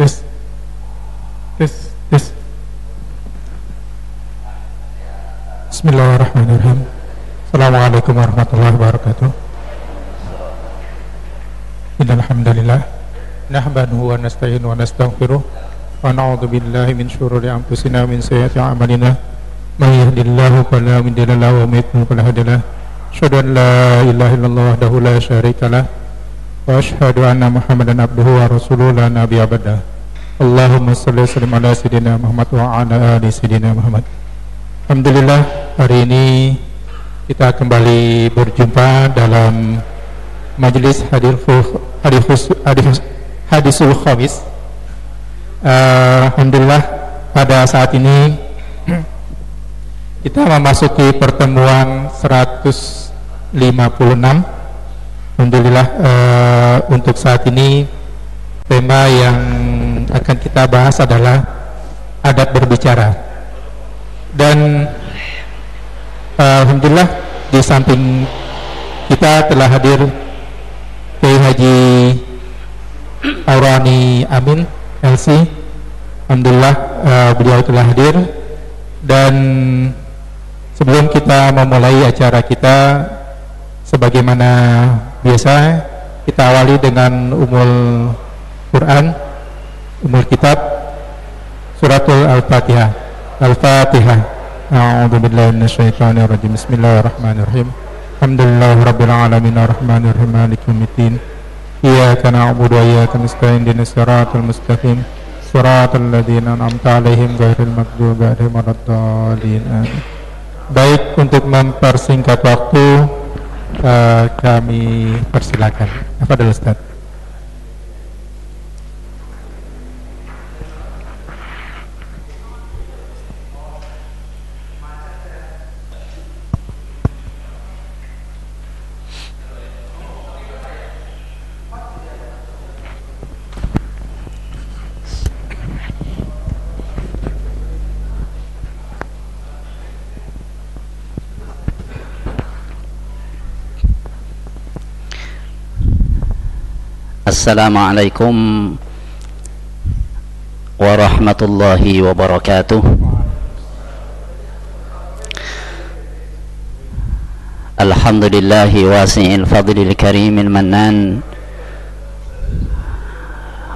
Tes, tes, tes. Bismillahirrahmanirrahim. Assalamualaikum warahmatullahi wabarakatuh. Innal hamdalillah nahmaduhu wa nasta'inuhu wa nastaghfiruh wa na'udzu billahi min shururi anfusina wa min sayyiati a'malina. May yahdihillahu fala mudilla lahu wa may yudlil fala hadiya lahu. Asyhadu an la ilaha illallah wahdahu la syarika lah wa asyhadu anna Muhammadan abduhu wa rasuluhu la nabiyya ba'dah. Allahumma shalli wa sallim ala sayyidina Muhammad wa ala ali sayyidina Muhammad. Alhamdulillah, hari ini kita kembali berjumpa dalam majelis hadisul khamis. Alhamdulillah, pada saat ini kita memasuki pertemuan 156. Alhamdulillah, untuk saat ini tema yang akan kita bahas adalah adab berbicara. Dan alhamdulillah, di samping kita telah hadir Kiai Haji Aurani Amin LC. Alhamdulillah, beliau telah hadir. Dan sebelum kita memulai acara kita, sebagaimana biasa, kita awali dengan umul Quran, umul kitab, suratul Al-Fatihah. Al-Fatihah. A'udzu billahi minasyaitonir rajim. Bismillahirrahmanirrahim. Alhamdulillahi rabbil alamin arrahmanir rahim maliki yaumiddin. Iyyaka na'budu wa iyyaka nasta'in ihdinas siratal mustaqim siratal ladzina an'amta 'alaihim ghairil maghdubi 'alaihim waladdallin. Baik, untuk mempersingkat waktu, kami persilakan. Tafadhol Ustaz. Assalamualaikum warahmatullahi wabarakatuh. Alhamdulillahi wasi'il fadlil karimil mannan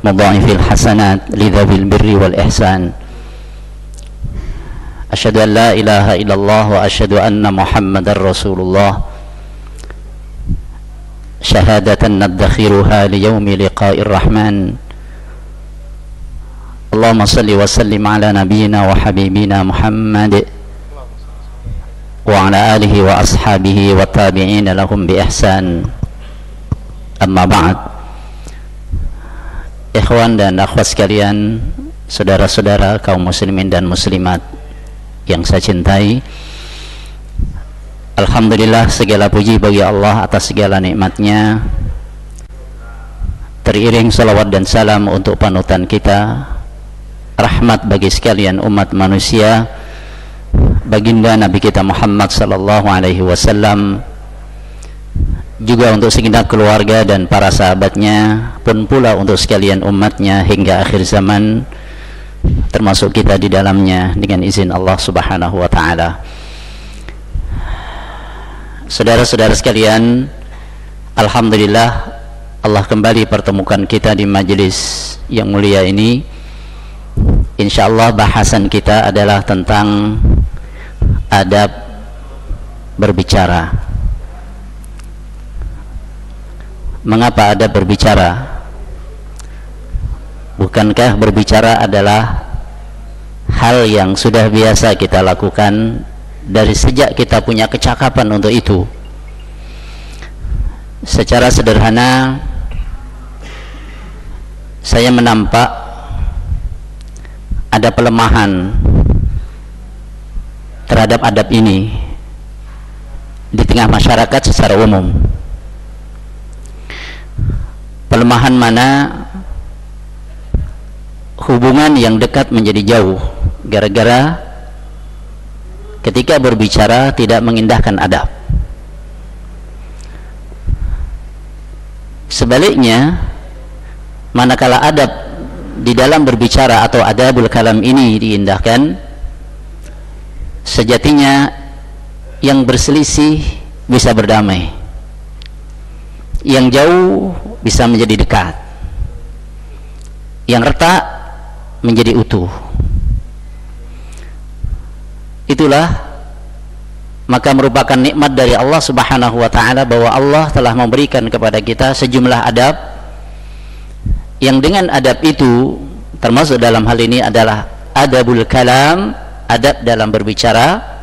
mudha'ifil hasanat lidhabil birri wal ihsan. Asyhadu an la ilaha illallah wa asyhadu anna Muhammadar Rasulullah syahadatan nadakhiruha liyaumi liqa'ir rahman. Allahumma salli wa sallim ala nabiyyina wa habibina Muhammad wa ala alihi wa ashabihi wa tabi'ina lahum bi ihsan. Amma ba'd. Ikhwan dan akhwat sekalian, saudara-saudara kaum muslimin dan muslimat yang saya cintai, alhamdulillah, segala puji bagi Allah atas segala nikmatnya. Teriring salawat dan salam untuk panutan kita, rahmat bagi sekalian umat manusia, baginda Nabi kita Muhammad sallallahu alaihi wasallam, juga untuk segenap keluarga dan para sahabatnya, pun pula untuk sekalian umatnya hingga akhir zaman, termasuk kita di dalamnya dengan izin Allah subhanahu wa ta'ala. Saudara-saudara sekalian, alhamdulillah Allah kembali pertemukan kita di majelis yang mulia ini. Insyaallah bahasan kita adalah tentang adab berbicara. Mengapa adab berbicara? Bukankah berbicara adalah hal yang sudah biasa kita lakukan dari sejak kita punya kecakapan untuk itu? Secara sederhana, saya menampak ada pelemahan terhadap adab ini di tengah masyarakat secara umum. Pelemahan mana? Hubungan yang dekat menjadi jauh gara-gara ketika berbicara tidak mengindahkan adab. Sebaliknya, manakala adab di dalam berbicara atau adabul kalam ini diindahkan, sejatinya yang berselisih bisa berdamai, yang jauh bisa menjadi dekat, yang retak menjadi utuh. Itulah maka merupakan nikmat dari Allah Subhanahu wa ta'ala, bahwa Allah telah memberikan kepada kita sejumlah adab, yang dengan adab itu termasuk dalam hal ini adalah adabul kalam, adab dalam berbicara.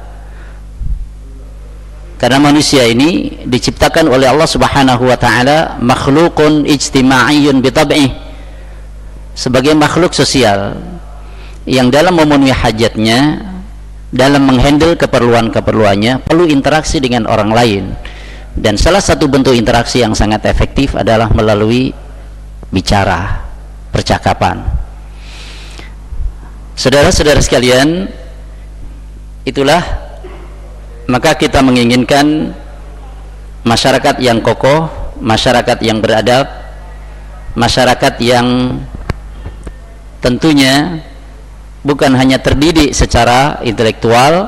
Karena manusia ini diciptakan oleh Allah Subhanahu wa ta'ala makhlukun ijtima'iyyun bitab'ih, sebagai makhluk sosial yang dalam memenuhi hajatnya, dalam menghandle keperluan-keperluannya perlu interaksi dengan orang lain. Dan salah satu bentuk interaksi yang sangat efektif adalah melalui bicara, percakapan. Saudara-saudara sekalian, itulah maka kita menginginkan masyarakat yang kokoh, masyarakat yang beradab, masyarakat yang tentunya bukan hanya terdidik secara intelektual,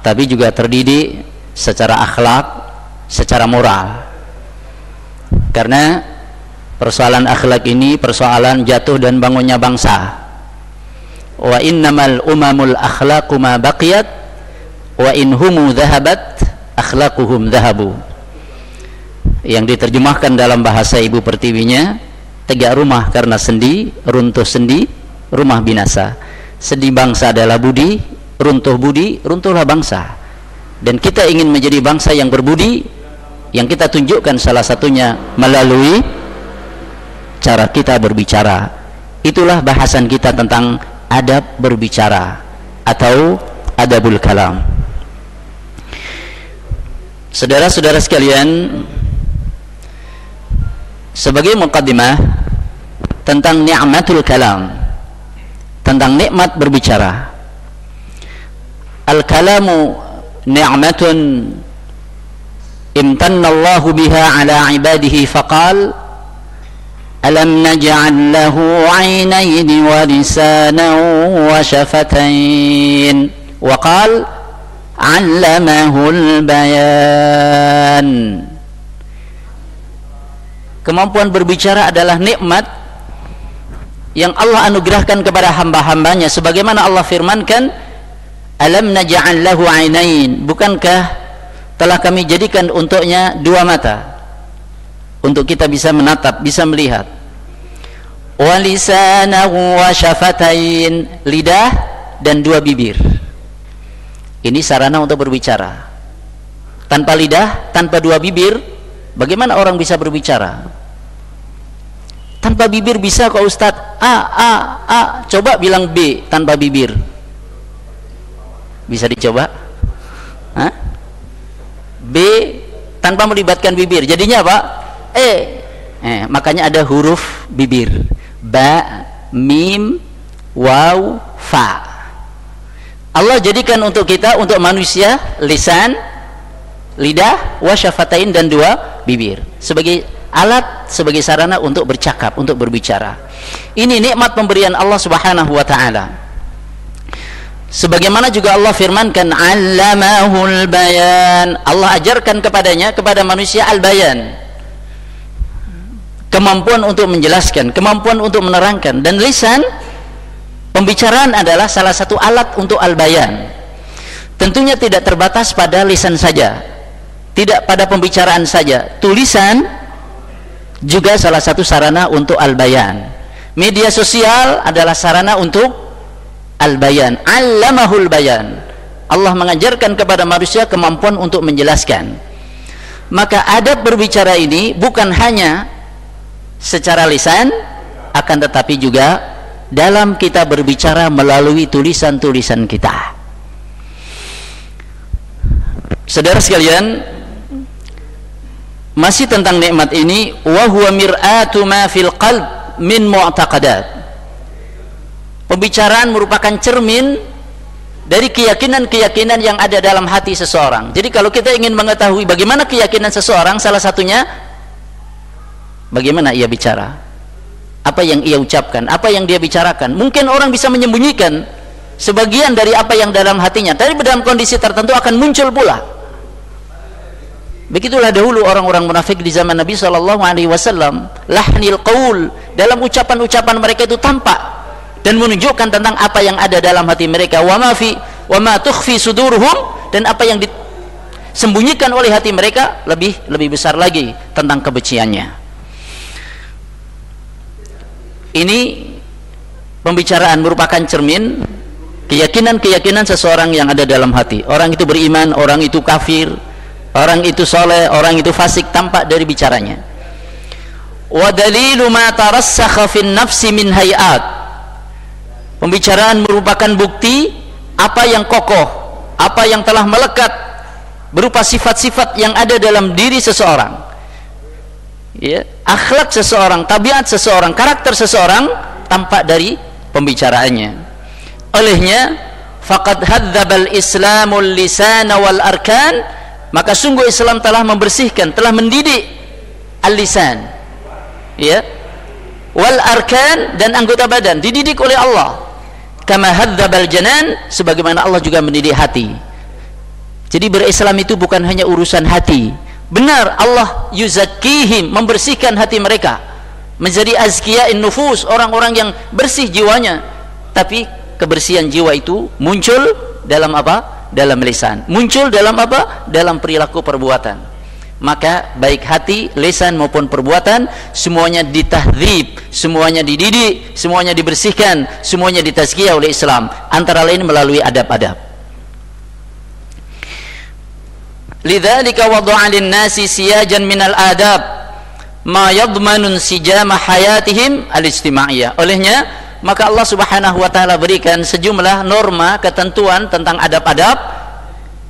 tapi juga terdidik secara akhlak, secara moral. Karena persoalan akhlak ini persoalan jatuh dan bangunnya bangsa. Wa innamal umamul akhlaqu ma baqiyat wa in humu dhahabat akhlaquhum dhahabu. Yang diterjemahkan dalam bahasa ibu pertiwinya, tegak rumah karena sendi, runtuh sendi, rumah binasa. Sendi bangsa adalah budi, runtuhlah bangsa. Dan kita ingin menjadi bangsa yang berbudi, yang kita tunjukkan salah satunya melalui cara kita berbicara. Itulah bahasan kita tentang adab berbicara atau adabul kalam. Saudara-saudara sekalian, sebagai muqaddimah tentang ni'matul kalam, tentang nikmat berbicara. Al-kalamu ni'matun imtanna Allahu biha ala ibadihi faqal alam naj'al lahu 'aynayn wa lisanan wa shafatain wa qal 'allamahul bayan. Kemampuan berbicara adalah nikmat yang Allah anugerahkan kepada hamba-hambanya, sebagaimana Allah firmankan, alam naj'al lahu 'ainain, bukankah telah kami jadikan untuknya dua mata untuk kita bisa menatap, bisa melihat, wa lisanahu wa syafatain, lidah dan dua bibir. Ini sarana untuk berbicara. Tanpa lidah, tanpa dua bibir, bagaimana orang bisa berbicara? Tanpa bibir bisa kok Ustadz? A. Coba bilang B tanpa bibir. Bisa dicoba? Hah? B tanpa melibatkan bibir. Jadinya apa? Makanya ada huruf bibir. Ba, mim, waw, fa. Allah jadikan untuk kita, untuk manusia, lisan, lidah, wa syafatain, dan dua bibir sebagai alat, sebagai sarana untuk bercakap, untuk berbicara. Ini nikmat pemberian Allah Subhanahu wa ta'ala. Sebagaimana juga Allah firmankan, 'allamahul bayan, Allah ajarkan kepadanya, kepada manusia, al-bayan, kemampuan untuk menjelaskan, kemampuan untuk menerangkan. Dan lisan, pembicaraan adalah salah satu alat untuk al-bayan. Tentunya tidak terbatas pada lisan saja, tidak pada pembicaraan saja. Tulisan juga salah satu sarana untuk al-bayan. Media sosial adalah sarana untuk al-bayan. 'Allamahul bayan, Allah mengajarkan kepada manusia kemampuan untuk menjelaskan. Maka adab berbicara ini bukan hanya secara lisan, akan tetapi juga dalam kita berbicara melalui tulisan-tulisan kita. Saudara sekalian, masih tentang nikmat ini, wa huwa mir'atu ma fil qalb min mu'taqadat. Pembicaraan merupakan cermin dari keyakinan-keyakinan yang ada dalam hati seseorang. Jadi kalau kita ingin mengetahui bagaimana keyakinan seseorang, salah satunya bagaimana ia bicara. apa yang ia ucapkan, apa yang dia bicarakan. Mungkin orang bisa menyembunyikan sebagian dari apa yang dalam hatinya, tapi dalam kondisi tertentu akan muncul pula. Begitulah dahulu orang-orang munafik di zaman Nabi SAW. Lahnil qaul, dalam ucapan-ucapan mereka itu tampak dan menunjukkan tentang apa yang ada dalam hati mereka. Wa ma tukhfi sudurhum, dan apa yang disembunyikan oleh hati mereka lebih besar lagi tentang kebenciannya. Ini pembicaraan merupakan cermin keyakinan-keyakinan seseorang yang ada dalam hati. Orang itu beriman, orang itu kafir, orang itu soleh, orang itu fasik, tampak dari bicaranya. Wa dalilu ma tarassakha fin nafsi min hayat. Pembicaraan merupakan bukti apa yang kokoh, apa yang telah melekat berupa sifat-sifat yang ada dalam diri seseorang. Ya, akhlak seseorang, tabiat seseorang, karakter seseorang tampak dari pembicaraannya. Olehnya, faqad hadzabal islamul lisana wal arkan, maka sungguh Islam telah membersihkan, telah mendidik al-lisan, ya, wal arkan, dan anggota badan dididik oleh Allah. Kama hadzabal janan, sebagaimana Allah juga mendidik hati. Jadi berislam itu bukan hanya urusan hati. Benar, Allah yuzakkihim, membersihkan hati mereka menjadi azkiya'in nufus, orang-orang yang bersih jiwanya. Tapi kebersihan jiwa itu muncul dalam apa? Dalam lisan. Muncul dalam apa? Dalam perilaku perbuatan. Maka baik hati, lisan maupun perbuatan, semuanya ditahdzib, semuanya dididik, semuanya dibersihkan, semuanya ditazkiyah oleh Islam, antara lain melalui adab-adab. Lidzalika wada'a lin-nasi siyajan minal adab ma yadmanun sijama hayatihim al-ijtimaiyah. Olehnya, maka Allah Subhanahu wa taala berikan sejumlah norma, ketentuan tentang adab-adab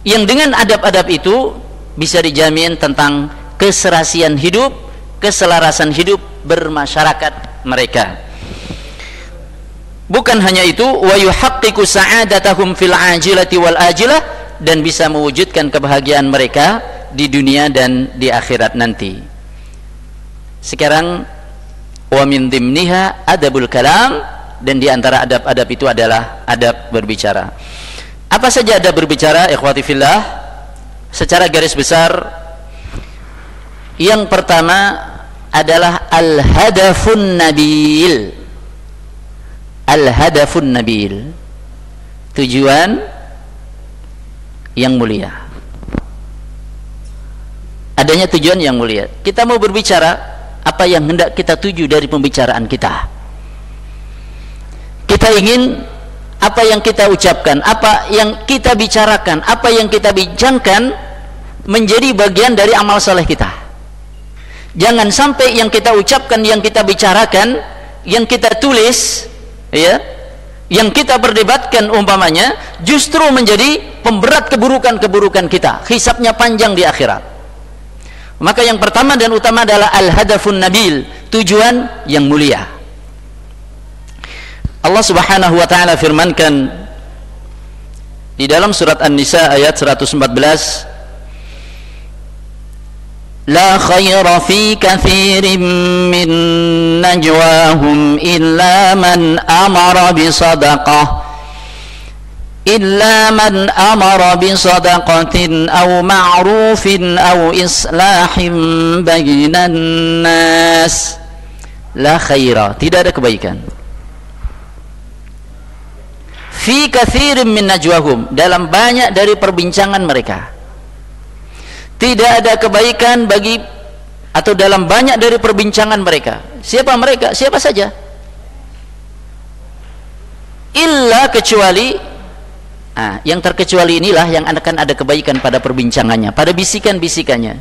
yang dengan adab-adab itu bisa dijamin tentang keserasian hidup, keselarasan hidup bermasyarakat mereka. Bukan hanya itu, wa yuhaqqiqu sa'adatahum fil ajilati wal ajilah, dan bisa mewujudkan kebahagiaan mereka di dunia dan di akhirat nanti. Sekarang, wa min dhimniha adabul kalam, dan di antara adab-adab itu adalah adab berbicara. Apa saja adab berbicara, ikhwati fillah? Secara garis besar, yang pertama adalah al-hadafun nabil. Al-hadafun nabil, tujuan yang mulia. Adanya tujuan yang mulia. Kita mau berbicara, apa yang hendak kita tuju dari pembicaraan kita? Kita ingin apa yang kita ucapkan, apa yang kita bicarakan, apa yang kita bincangkan menjadi bagian dari amal saleh kita. Jangan sampai yang kita ucapkan, yang kita bicarakan, yang kita tulis, ya, yang kita perdebatkan umpamanya, justru menjadi pemberat keburukan-keburukan kita, hisabnya panjang di akhirat. Maka yang pertama dan utama adalah al-hadafun nabil, tujuan yang mulia. Allah Subhanahu wa taala firmankan di dalam surat An-Nisa ayat 114, La khaira fi katsirin min najwahum illa man amara bi sadaqah sadaqatin aw ma'rufin aw islahin bainan nas. La khaira, tidak ada kebaikan. Fi katsirin min najwahum, dalam banyak dari perbincangan mereka. Tidak ada kebaikan bagi, atau dalam banyak dari perbincangan mereka. Siapa mereka? Siapa saja. Illa, kecuali, yang terkecuali inilah yang akan ada kebaikan pada perbincangannya, pada bisikan-bisikannya.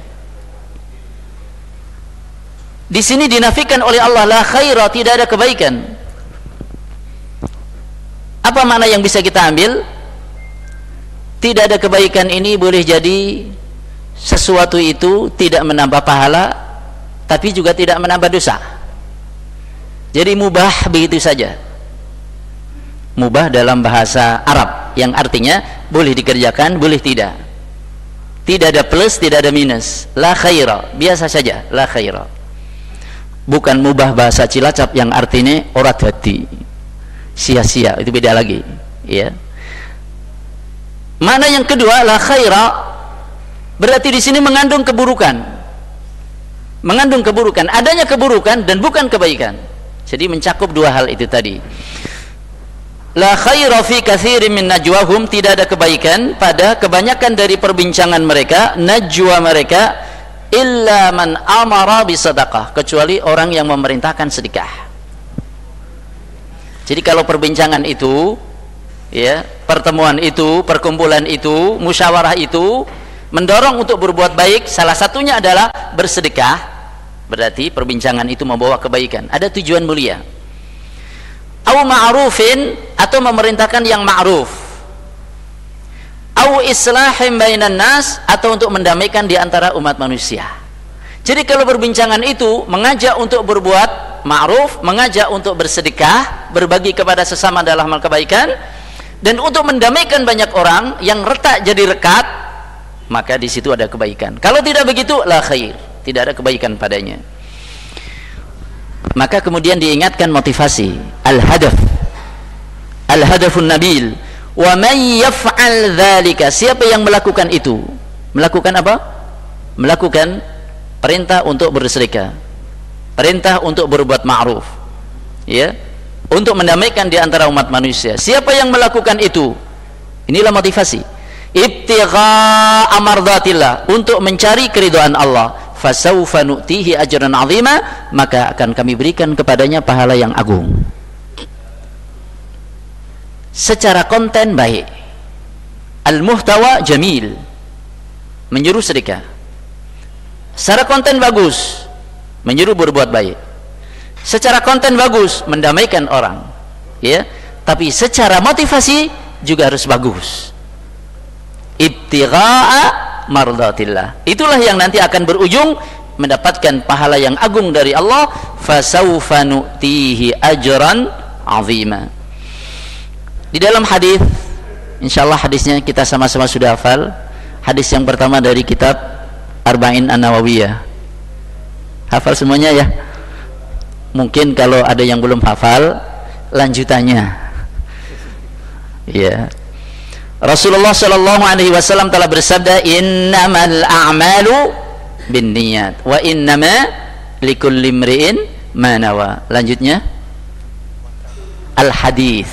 Di sini dinafikan oleh Allah, la khaira, tidak ada kebaikan. Apa makna yang bisa kita ambil? Tidak ada kebaikan ini boleh jadi sesuatu itu tidak menambah pahala, tapi juga tidak menambah dosa. Jadi mubah begitu saja. Mubah dalam bahasa Arab, yang artinya boleh dikerjakan, boleh tidak. Tidak ada plus, tidak ada minus. La khaira, biasa saja, la khaira. bukan mubah bahasa Cilacap yang artinya ora dadi, sia-sia, itu beda lagi, ya. Mana yang kedua, la khaira, berarti di sini mengandung keburukan, adanya keburukan dan bukan kebaikan. Jadi mencakup dua hal itu tadi. La khaira fi katsirin min najwahum, tidak ada kebaikan pada kebanyakan dari perbincangan mereka, najwa mereka, illa man amara bisadaqah, kecuali orang yang memerintahkan sedekah. Jadi kalau perbincangan itu, ya, pertemuan itu, perkumpulan itu, musyawarah itu mendorong untuk berbuat baik, salah satunya adalah bersedekah, berarti perbincangan itu membawa kebaikan, ada tujuan mulia. Au ma'rufin, atau memerintahkan yang ma'ruf, au islahim bainan nas, atau untuk mendamaikan di antara umat manusia. Jadi kalau perbincangan itu mengajak untuk berbuat ma'ruf, mengajak untuk bersedekah, berbagi kepada sesama dalam hal kebaikan, dan untuk mendamaikan banyak orang yang retak jadi rekat, maka di situ ada kebaikan. Kalau tidak begitu, la khair, tidak ada kebaikan padanya. Maka kemudian diingatkan motivasi, al-hadafun nabil, wa man yaf'al dzalika, siapa yang melakukan itu, melakukan apa? Melakukan perintah untuk bersedekah, perintah untuk berbuat ma'ruf, ya, untuk mendamaikan di antara umat manusia. Siapa yang melakukan itu, inilah motivasi, ibtigha amardatillah, untuk mencari keridhaan Allah, fasawfa nu'tihi ajran 'azima, maka akan kami berikan kepadanya pahala yang agung. Secara konten baik, al-muhtawa jamil, menyuruh sedekah. Secara konten bagus, menyuruh berbuat baik. Secara konten bagus, mendamaikan orang, ya. Tapi secara motivasi juga harus bagus. Ibtigha'a mardatillah, itulah yang nanti akan berujung mendapatkan pahala yang agung dari Allah, fasawfa nu'tihi ajran 'azima. Di dalam hadis, insyaallah hadisnya kita sama-sama sudah hafal, hadis yang pertama dari kitab Arba'in An-Nawawiyah. Hafal semuanya ya? Mungkin kalau ada yang belum hafal, lanjutannya, ya. Rasulullah sallallahu alaihi wasallam telah bersabda, innamal a'malu binniyat wa innama likulli imri'in ma nawa. Lanjutnya al-hadis.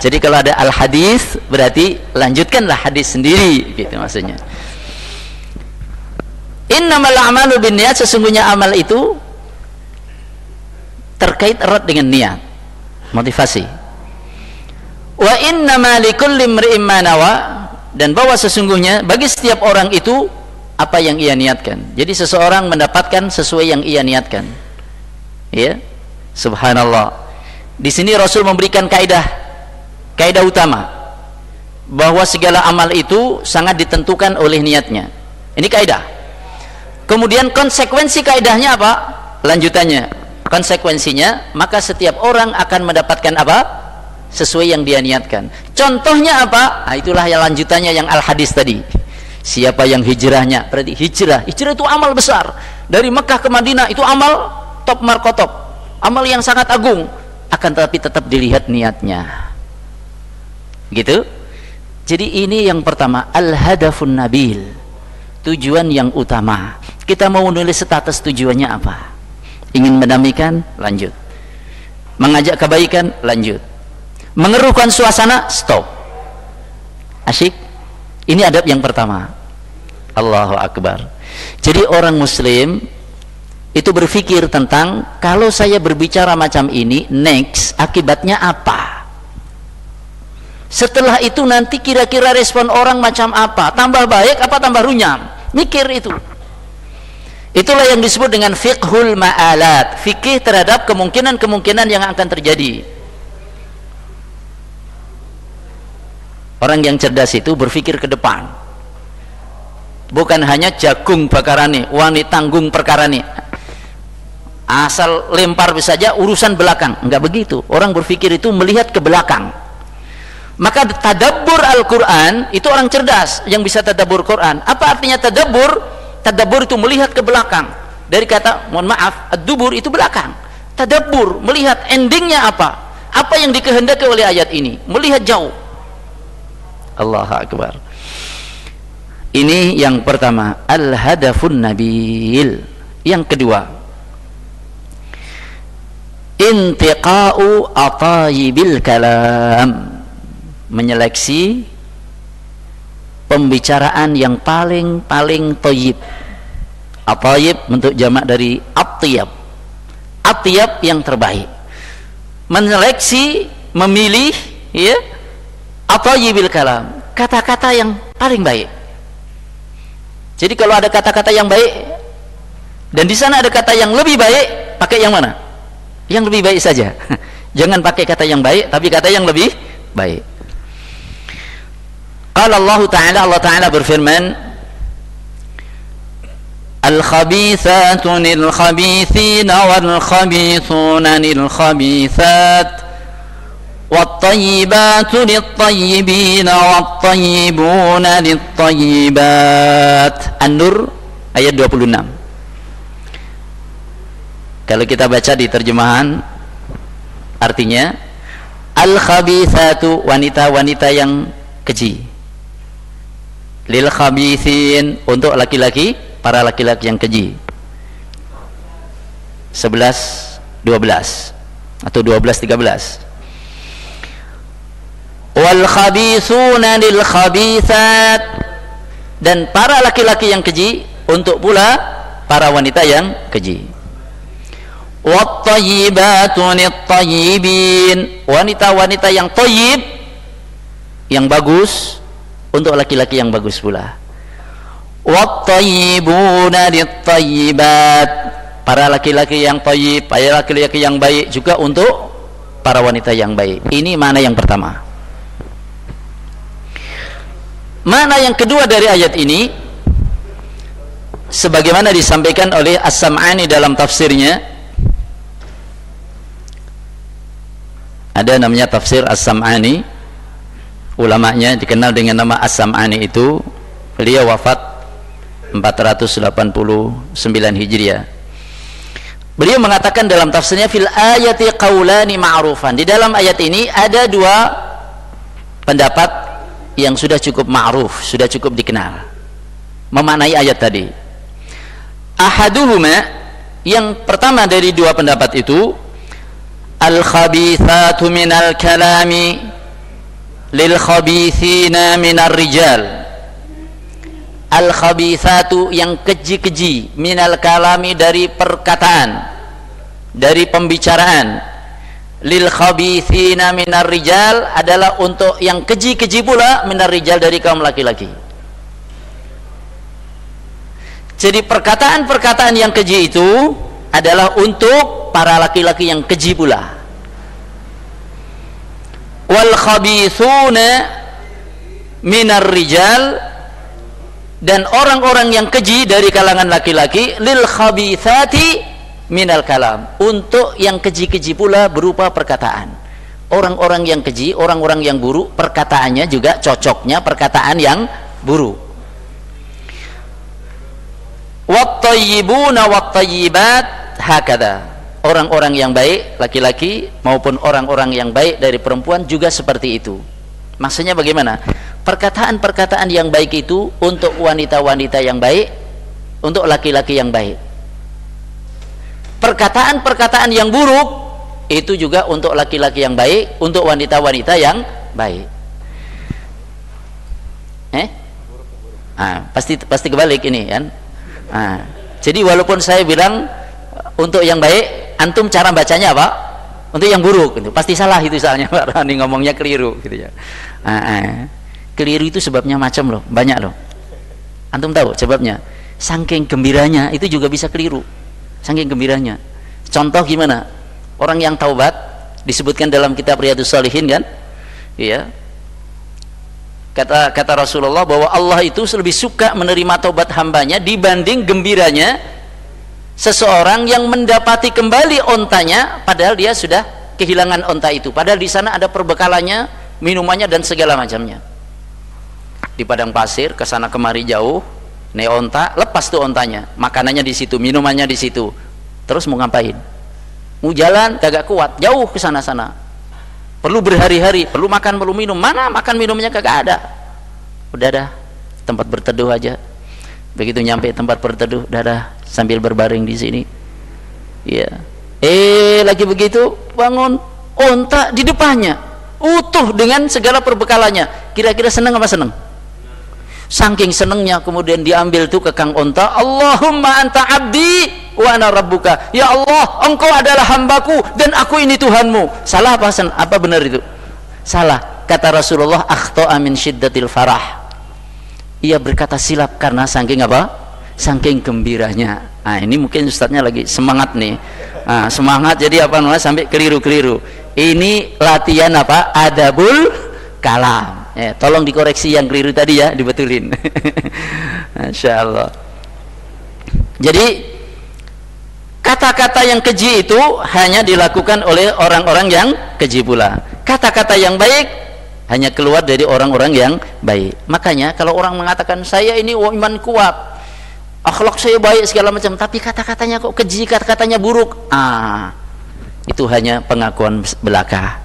Jadi kalau ada al-hadis berarti lanjutkanlah hadis sendiri, gitu maksudnya. Innamal a'malu binniyat, sesungguhnya amal itu terkait erat dengan niat, motivasi. Wa innama likulli imri'in ma nawa, dan bahwa sesungguhnya bagi setiap orang itu apa yang ia niatkan. Jadi seseorang mendapatkan sesuai yang ia niatkan, ya. Subhanallah. Di sini Rasul memberikan kaidah utama bahwa segala amal itu sangat ditentukan oleh niatnya. Ini kaidah. Kemudian konsekuensi kaidahnya apa? Lanjutannya, konsekuensinya, maka setiap orang akan mendapatkan apa? Sesuai yang dia niatkan. Contohnya apa? Nah, itulah yang lanjutannya yang al-hadis tadi. Siapa yang hijrahnya, berarti hijrah itu amal besar. Dari Mekah ke Madinah itu amal top markotop, amal yang sangat agung. Akan tetapi tetap dilihat niatnya, gitu. Jadi ini yang pertama, al-hadafun nabil, tujuan yang utama. Kita mau nulis status, tujuannya apa? Ingin mendamaikan, lanjut. Mengajak kebaikan, lanjut. Mengeruhkan suasana, stop. Asyik. Ini adab yang pertama. Allahu Akbar. Jadi orang muslim itu berpikir tentang, kalau saya berbicara macam ini, next akibatnya apa? Setelah itu nanti kira-kira respon orang macam apa? Tambah baik apa tambah runyam? Mikir itu. Itulah yang disebut dengan fiqhul ma'alat, fikih terhadap kemungkinan-kemungkinan yang akan terjadi. Orang yang cerdas itu berpikir ke depan, bukan hanya jagung bakarane, wani tanggung perkarane, asal lempar saja urusan belakang. Enggak begitu. Orang berpikir itu melihat ke belakang. Maka tadabbur Al-Quran itu orang cerdas yang bisa tadabbur Quran. Apa artinya tadabbur? Tadabbur itu melihat ke belakang. dari kata, mohon maaf, ad-dubur itu belakang. Tadabbur, melihat endingnya apa yang dikehendaki oleh ayat ini, melihat jauh. Allahu Akbar. Ini yang pertama, al-hadafun nabil. Yang kedua, intiqa'u atayibil kalam, menyeleksi pembicaraan yang paling thayyib. Athayyib bentuk jamak dari atyab. Atyab yang terbaik. Menyeleksi, memilih, ya, athayibil kalam, kata-kata yang paling baik. Jadi kalau ada kata-kata yang baik dan di sana ada kata yang lebih baik, pakai yang mana? Yang lebih baik saja. Jangan pakai kata yang baik, tapi kata yang lebih baik. Qala Allah Ta'ala berfirman, al-khabithatu lil-khabithina wal-khabithuna lil-khabithat wat-tayyibatu lit-tayyibina wat-tayyibuna lit-tayyibat. An-Nur ayat 26. Kalau kita baca di terjemahan, artinya al-khabithatu, wanita-wanita yang keji, lil-khabithin, untuk laki-laki, para laki-laki yang keji. 11, 12 atau 12, 13. Wal-khabithuna lil-khabithat, dan para laki-laki yang keji untuk pula para wanita yang keji. Wat-tayyibatu lit-tayyibin, wanita-wanita yang thayyib, yang bagus, untuk laki-laki yang bagus pula. Wat-tayyibuna lit-tayyibat, para laki-laki yang thayyib, para laki-laki yang baik juga untuk para wanita yang baik. Ini mana yang pertama. Mana yang kedua dari ayat ini, sebagaimana disampaikan oleh As-Sam'ani dalam tafsirnya. Ada namanya tafsir As-Sam'ani, ulamanya dikenal dengan nama As-Sam'ani itu. Beliau wafat 489 Hijriah. Beliau mengatakan dalam tafsirnya, fil ayati qaulani ma'rufan, di dalam ayat ini ada dua pendapat yang sudah cukup ma'ruf, sudah cukup dikenal memaknai ayat tadi. Ahaduhuma, yang pertama dari dua pendapat itu, al-khabithatu minal kalami lil khabithina minar rijal. Al-khabithatu, yang keji-keji, minal kalami, dari perkataan, dari pembicaraan, lil khabithina minar rijal, adalah untuk yang keji-keji pula, minar rijal, dari kaum laki-laki. Jadi perkataan-perkataan yang keji itu adalah untuk para laki-laki yang keji pula. Wal khabithuna minar rijal, dan orang-orang yang keji dari kalangan laki-laki, lil khabithati minal kalam, untuk yang keji-keji pula berupa perkataan. Orang-orang yang keji, orang-orang yang buruk, perkataannya juga cocoknya perkataan yang buruk. Wat-tayyibuna wat-tayyibat hakada, orang-orang yang baik laki-laki maupun orang-orang yang baik dari perempuan juga seperti itu. Maksudnya bagaimana? Perkataan-perkataan yang baik itu untuk wanita-wanita yang baik, untuk laki-laki yang baik. Perkataan-perkataan yang buruk itu juga untuk laki-laki yang baik, untuk wanita-wanita yang baik. Pasti kebalik ini kan. Jadi walaupun saya bilang untuk yang baik, antum cara bacanya apa? Untuk yang buruk itu pasti salah, itu soalnya Pak Rani ngomongnya keliru gitu ya. Keliru itu sebabnya macam loh, banyak loh. Antum tahu sebabnya? Saking gembiranya itu juga bisa keliru. Saking gembiranya. Contoh gimana? Orang yang taubat disebutkan dalam kitab Riyadhus Shalihin kan? Iya. Kata Rasulullah bahwa Allah itu lebih suka menerima taubat hambanya dibanding gembiranya seseorang yang mendapati kembali ontanya padahal dia sudah kehilangan onta itu. Padahal di sana ada perbekalannya, minumannya dan segala macamnya. Di padang pasir, kesana kemari jauh, Nih onta, lepas tuh ontanya, makanannya di situ, minumannya di situ. Terus mau ngapain? Mau jalan kagak kuat, jauh ke sana-sana. Perlu berhari-hari, perlu makan, perlu minum. Mana makan minumnya kagak ada. Udah dah, tempat berteduh aja. Begitu nyampe tempat berteduh, dah sambil berbaring di sini. Iya. Lagi begitu bangun, onta di depannya, utuh dengan segala perbekalannya. Kira-kira seneng apa seneng? Saking senengnya kemudian diambil tuh ke kang onta, Allahumma anta abdi wa ana rabbuka. Ya Allah, engkau adalah hambaku dan aku ini Tuhanmu. Salah apa apa benar itu? Salah. Kata Rasulullah, akhta'a min syiddatil farah. Ia berkata silap karena saking apa? Saking gembiranya. Nah, ini mungkin ustadznya lagi semangat nih. Nah, semangat jadi apa namanya sampai keliru-keliru. Ini latihan apa? Adabul kalam. Tolong dikoreksi yang keliru tadi ya, dibetulin. Masya Allah. Jadi kata-kata yang keji itu hanya dilakukan oleh orang-orang yang keji pula. Kata-kata yang baik hanya keluar dari orang-orang yang baik. Makanya kalau orang mengatakan saya ini iman kuat, akhlak saya baik segala macam, tapi kata-katanya kok keji, kata-katanya buruk, itu hanya pengakuan belaka.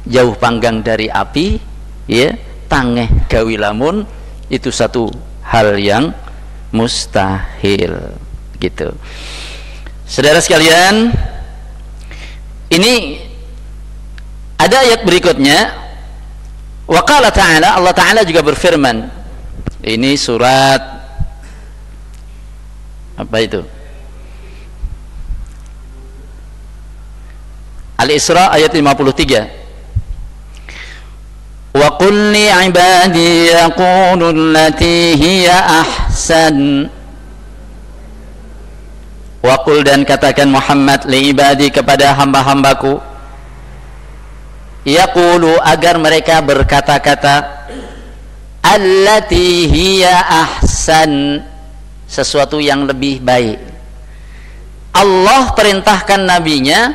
Jauh panggang dari api, ya, tangeh gawi lamun, itu satu hal yang mustahil, gitu. Saudara sekalian, ini ada ayat berikutnya. Wa qala ta'ala, Allah Ta'ala juga berfirman. Ini surat apa itu? Al-Isra ayat 53. Wa qul li ibadi yaqulu allati hiya ahsan. Wa qul, dan katakan Muhammad, li ibadi, kepada hamba-hambaku, yaqulu, agar mereka berkata-kata, allati hiya ahsan, sesuatu yang lebih baik. Allah perintahkan nabinya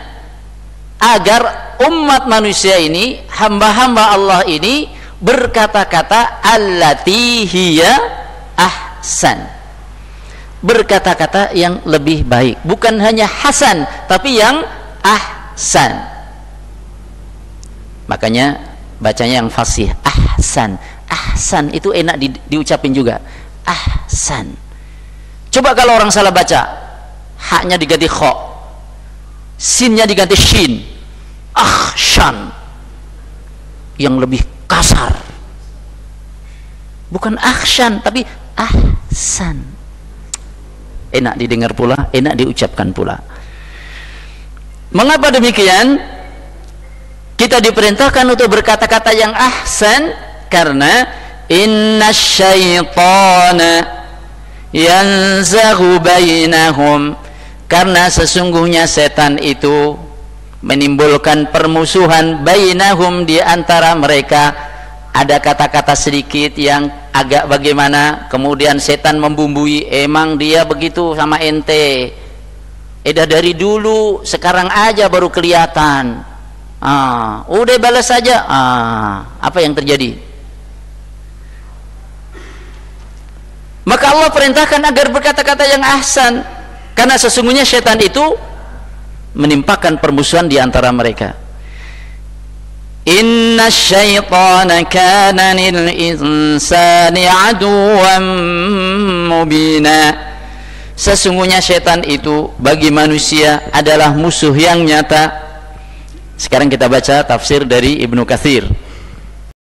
agar umat manusia ini, hamba-hamba Allah ini, berkata-kata allati hiya ahsan, berkata-kata yang lebih baik, bukan hanya hasan tapi yang ahsan. Makanya bacanya yang fasih, ahsan. Ahsan itu enak diucapin juga, ahsan. Coba kalau orang salah baca, haknya diganti kho, sinnya diganti shin, ahsan, yang lebih kasar, bukan ahsan tapi ahsan. Enak didengar pula, enak diucapkan pula. Mengapa demikian? Kita diperintahkan untuk berkata-kata yang ahsan karena inna syaitana yanzaghu bainahum, karena sesungguhnya setan itu menimbulkan permusuhan bainahum, di antara mereka. Ada kata-kata sedikit yang agak bagaimana, kemudian setan membumbui, emang dia begitu sama ente, dah dari dulu, sekarang aja baru kelihatan. Udah balas saja. Apa yang terjadi? Maka Allah perintahkan agar berkata-kata yang ahsan, karena sesungguhnya setan itu menimpakan permusuhan di antara mereka. Inna syaitana kana lil insani aduwwan mubina, sesungguhnya setan itu bagi manusia adalah musuh yang nyata. Sekarang kita baca tafsir dari Ibnu Katsir.